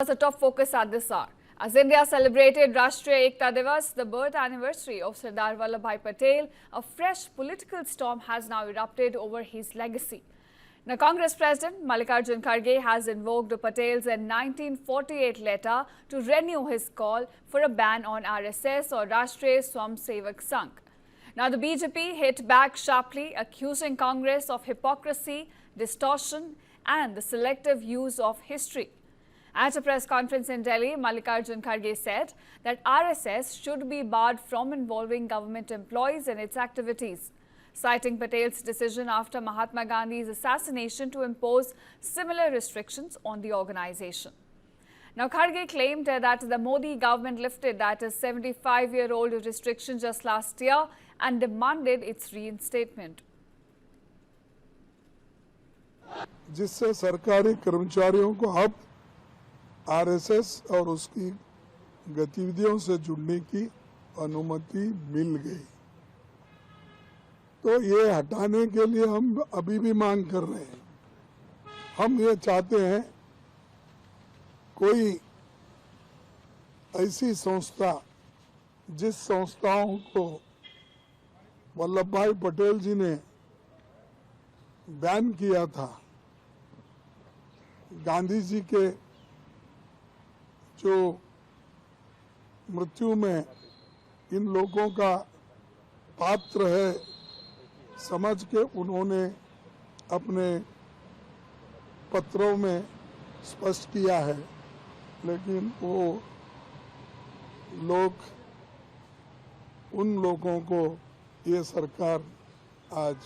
A top focus at this hour. As India celebrated Rashtriya Ekta Divas, the birth anniversary of Sardar Vallabhbhai Patel, a fresh political storm has now erupted over his legacy. Now, Congress President Mallikarjun Kharge has invoked Patel's 1948 letter to renew his call for a ban on RSS or Rashtriya Swayamsevak Sangh. Now, the BJP hit back sharply, accusing Congress of hypocrisy, distortion and the selective use of history. At a press conference in Delhi, Mallikarjun Kharge said that RSS should be barred from involving government employees in its activities, citing Patel's decision after Mahatma Gandhi's assassination to impose similar restrictions on the organization. Now, Kharge claimed that the Modi government lifted that 75-year-old restriction just last year and demanded its reinstatement. जिससे सरकारी कर्मचारियों को अब RSS और उसकी गतिविधियों से जुड़ने की अनुमति मिल गई, तो ये हटाने के लिए हम अभी भी मांग कर रहे हैं। हम ये चाहते हैं कोई ऐसी संस्था जिस संस्थाओं को वल्लभ भाई पटेल जी ने बैन किया था, गांधी जी के जो मृत्यु में इन लोगों का पात्र है समझ के उन्होंने अपने पत्रों में स्पष्ट किया है, लेकिन वो लोग उन लोगों को ये सरकार आज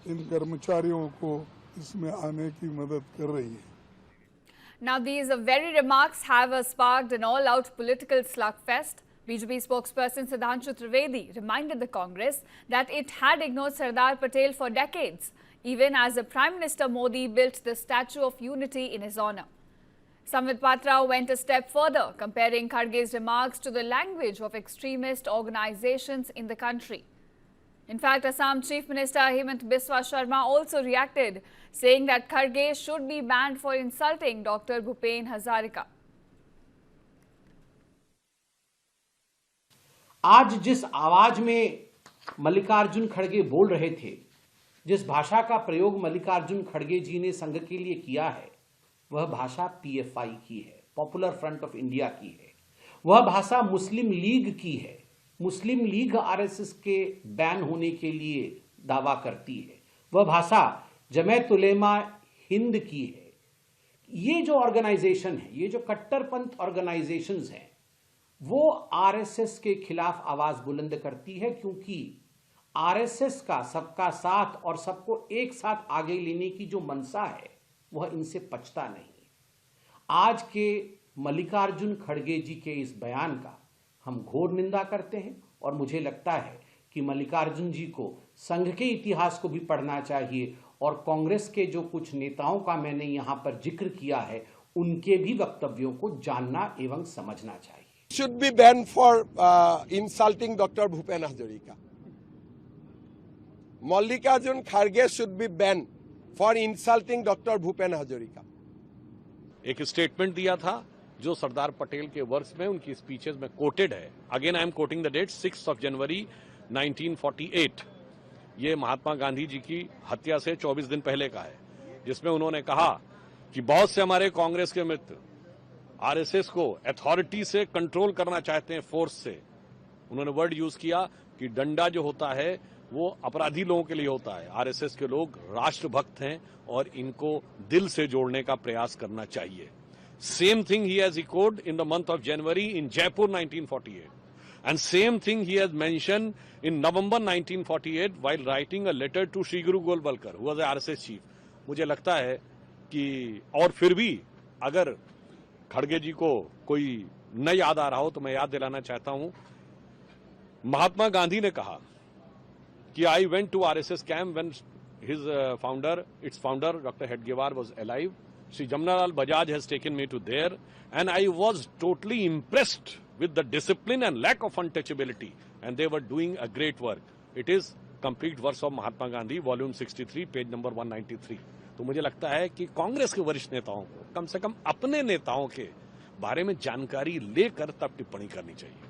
इन कर्मचारियों को इसमें आने की मदद कर रही है। Now, these very remarks have sparked an all-out political slugfest. BJP spokesperson Sudhanshu Trivedi reminded the Congress that it had ignored Sardar Patel for decades, even as Prime Minister Modi built the Statue of Unity in his honour. Samvid Patra went a step further, comparing Kharge's remarks to the language of extremist organizations in the country. In fact, Assam Chief Minister Himant Biswa Sharma also reacted, saying that Kharge should be banned for insulting Dr. Bhupen Hazarika. आज जिस आवाज में मल्लिकार्जुन खड़गे बोल रहे थे, जिस भाषा का प्रयोग मल्लिकार्जुन खड़गे जी ने संघ के लिए किया है, वह भाषा पीएफआई की है, पॉपुलर फ्रंट ऑफ इंडिया की है। वह भाषा मुस्लिम लीग की है। मुस्लिम लीग आरएसएस के बैन होने के लिए दावा करती है। वह भाषा जमात उलेमा हिंद की है। ये जो ऑर्गेनाइजेशन है, ये जो कट्टरपंथ ऑर्गेनाइजेशंस हैं, वो आरएसएस के खिलाफ आवाज बुलंद करती है, क्योंकि आरएसएस का सबका साथ और सबको एक साथ आगे लेने की जो मनसा है, वह इनसे पचता नहीं। आज के मल्लिकार्जुन खड़गे जी के इस बयान का हम घोर निंदा करते हैं और मुझे लगता है कि मल्लिकार्जुन जी को संघ के इतिहास को भी पढ़ना चाहिए और कांग्रेस के जो कुछ नेताओं का मैंने यहां पर जिक्र किया है, उनके भी वक्तव्यों को जानना एवं समझना चाहिए। Should be banned for insulting Dr. Bhupen Hazarika. Mallikarjun Kharge should be banned for insulting Dr. Bhupen Hazarika. एक स्टेटमेंट दिया था जो सरदार पटेल के वर्क्स में उनकी स्पीचेस में कोटेड है। Again I am quoting the date 6 January 1948। ये महात्मा गांधी जी की हत्या से 24 दिन पहले का है, जिसमें उन्होंने कहा कि बहुत से हमारे कांग्रेस के मित्र आरएसएस को अथॉरिटी से कंट्रोल करना चाहते हैं, फोर्स से। उन्होंने वर्ड यूज किया कि डंडा जो होता है वो अपराधी लोगों के लिए होता है। आरएसएस के लोग राष्ट्रभक्त हैं और इनको दिल से जोड़ने का प्रयास करना चाहिए। Same thing he has echoed in the month of January in Jaipur 1948. And same thing he has mentioned in November 1948 while writing a letter to Shri Guru Golwalkar, who was the RSS chief. मुझे लगता है कि और फिर भी अगर खड़गे जी को कोई न याद आ रहा हो तो मैं याद दिलाना चाहता हूं। महात्मा गांधी ने कहा कि I went to RSS camp when his its founder Dr. Hedgewar was alive. Sri Jamnalal Bajaj has taken me to there, and I was totally impressed with the discipline and lack of untouchability, and they were doing a great work. It is complete verse of Mahatma Gandhi, volume 63, page number 193. तो मुझे लगता है कि कांग्रेस के वरिष्ठ नेताओं को कम से कम अपने नेताओं के बारे में जानकारी लेकर तब टिप्पणी करनी चाहिए।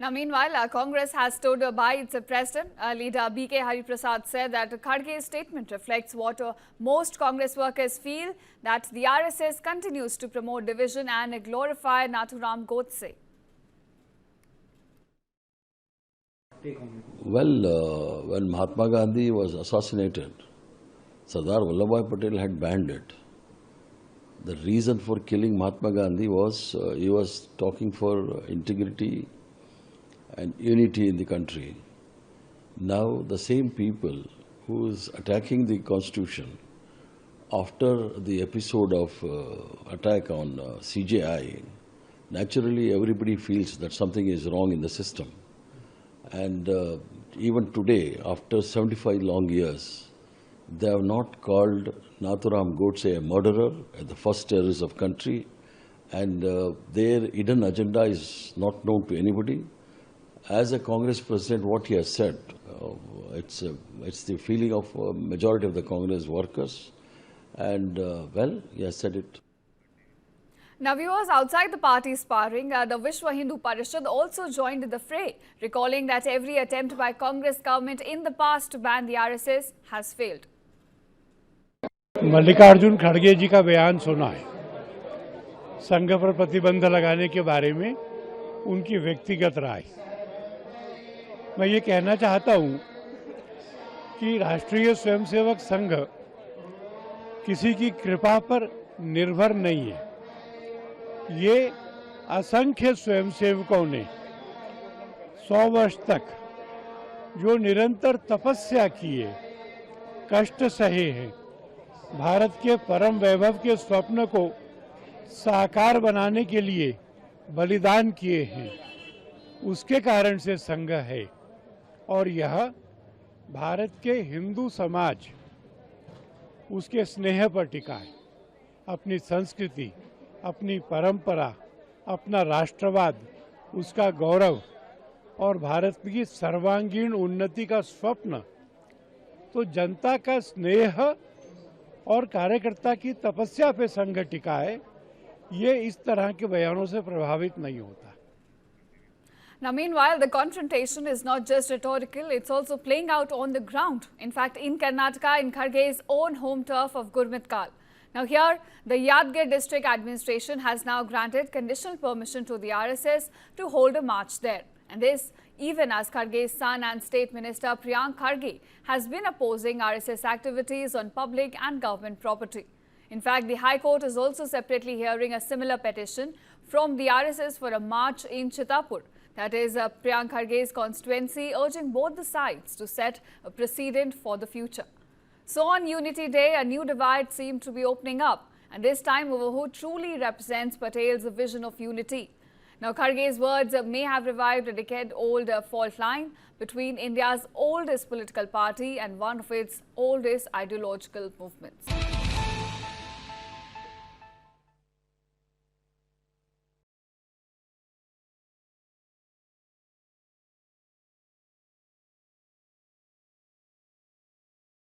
Now, meanwhile, Congress has stood by its president. Leader B.K. Hariprasad said that Kharge's statement reflects what most Congress workers feel, that the RSS continues to promote division and glorify Nathuram Godse. Well, when Mahatma Gandhi was assassinated, Sardar Vallabhbhai Patel had banned it. The reason for killing Mahatma Gandhi was he was talking for integrity and unity in the country. Now the same people who is attacking the constitution after the episode of attack on CJI, naturally everybody feels that something is wrong in the system. And even today, after 75 long years, they have not called Nathuram Godse a murderer, the first terrorist of country, and their hidden agenda is not known to anybody. As a Congress president, what he has said, it's the feeling of majority of the Congress workers, and well, he has said it. Now, viewers, outside the party sparring, the Vishwa Hindu Parishad also joined the fray, recalling that every attempt by Congress government in the past to ban the RSS has failed. Mallikarjun खड़गे जी का बयान सुना है संघ पर प्रतिबंध लगाने के बारे में उनकी व्यक्तिगत राय। मैं ये कहना चाहता हूं कि राष्ट्रीय स्वयंसेवक संघ किसी की कृपा पर निर्भर नहीं है। ये असंख्य स्वयंसेवकों ने 100 वर्ष तक जो निरंतर तपस्या किए, कष्ट सहे हैं, भारत के परम वैभव के स्वप्न को साकार बनाने के लिए बलिदान किए हैं, उसके कारण से संघ है। और यह भारत के हिंदू समाज उसके स्नेह पर टिका है, अपनी संस्कृति, अपनी परंपरा, अपना राष्ट्रवाद, उसका गौरव और भारत की सर्वांगीण उन्नति का स्वप्न। तो जनता का स्नेह और कार्यकर्ता की तपस्या पे संघ टिका है। ये इस तरह के बयानों से प्रभावित नहीं होता। Now, meanwhile, the confrontation is not just rhetorical, it's also playing out on the ground. In fact, in Karnataka, in Kharge's own home turf of Gurmitkal. Now here, the Yadgir district administration has now granted conditional permission to the RSS to hold a march there. And this even as Kharge's son and State Minister Priyank Kharge has been opposing RSS activities on public and government property. In fact, the High Court is also separately hearing a similar petition from the RSS for a march in Chitapur. That is Priyank Kharge's constituency, urging both the sides to set a precedent for the future. So on Unity Day, a new divide seemed to be opening up, and this time over who truly represents Patel's vision of unity. Now, Kharge's words may have revived a decade-old fault line between India's oldest political party and one of its oldest ideological movements.